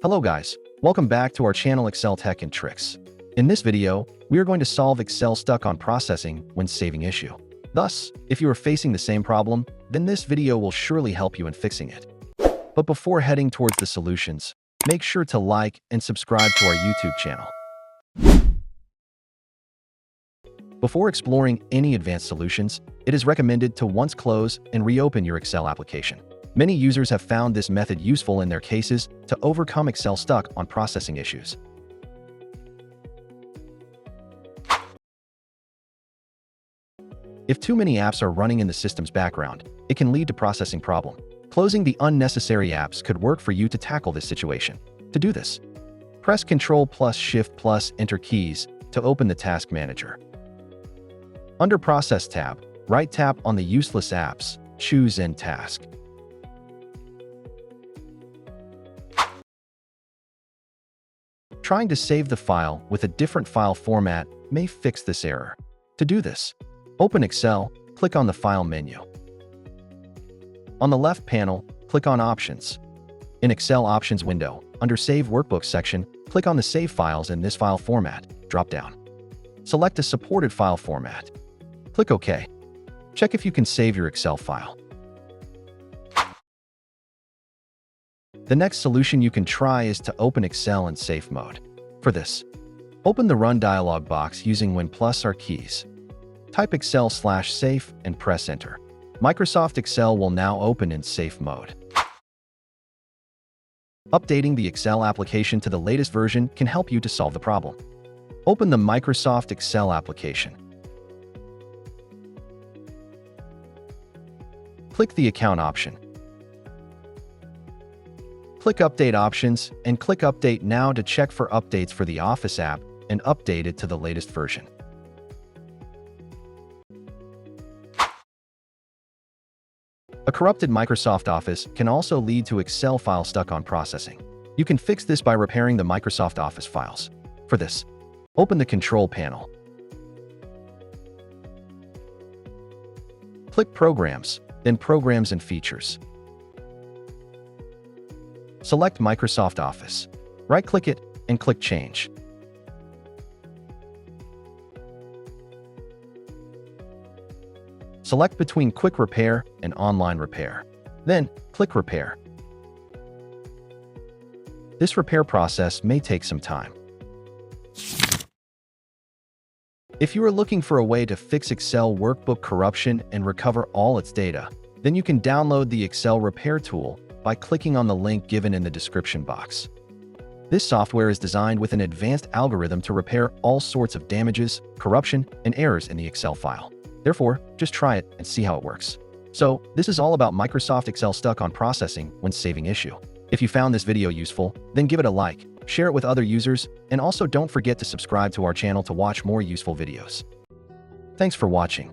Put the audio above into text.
Hello guys, welcome back to our channel Excel Tech and Tricks. In this video, we are going to solve Excel stuck on processing when saving issue. Thus, if you are facing the same problem, then this video will surely help you in fixing it. But before heading towards the solutions, make sure to like and subscribe to our YouTube channel. Before exploring any advanced solutions, it is recommended to once close and reopen your Excel application. Many users have found this method useful in their cases to overcome Excel stuck on processing issues. If too many apps are running in the system's background, it can lead to processing problem. Closing the unnecessary apps could work for you to tackle this situation. To do this, press Ctrl plus Shift plus Enter keys to open the Task Manager. Under Process tab, right-tap on the useless apps, choose End Task. Trying to save the file with a different file format may fix this error. To do this, open Excel, click on the File menu. On the left panel, click on Options. In Excel Options window, under Save Workbook section, click on the Save Files in this file format drop-down. Select a supported file format. Click OK. Check if you can save your Excel file. The next solution you can try is to open Excel in safe mode. For this, open the Run dialog box using Win plus R keys. Type Excel/safe and press Enter. Microsoft Excel will now open in safe mode. Updating the Excel application to the latest version can help you to solve the problem. Open the Microsoft Excel application. Click the Account option. Click Update Options and click Update Now to check for updates for the Office app and update it to the latest version. A corrupted Microsoft Office can also lead to Excel file stuck on processing. You can fix this by repairing the Microsoft Office files. For this, open the Control panel. Click Programs, then Programs and Features. Select Microsoft Office. Right-click it and click Change. Select between Quick Repair and Online Repair. Then, click Repair. This repair process may take some time. If you are looking for a way to fix Excel workbook corruption and recover all its data, then you can download the Excel Repair tool by clicking on the link given in the description box. This software is designed with an advanced algorithm to repair all sorts of damages, corruption, and errors in the Excel file. Therefore, just try it and see how it works. So, this is all about Microsoft Excel stuck on processing when saving issue. If you found this video useful, then give it a like, share it with other users, and also don't forget to subscribe to our channel to watch more useful videos. Thanks for watching.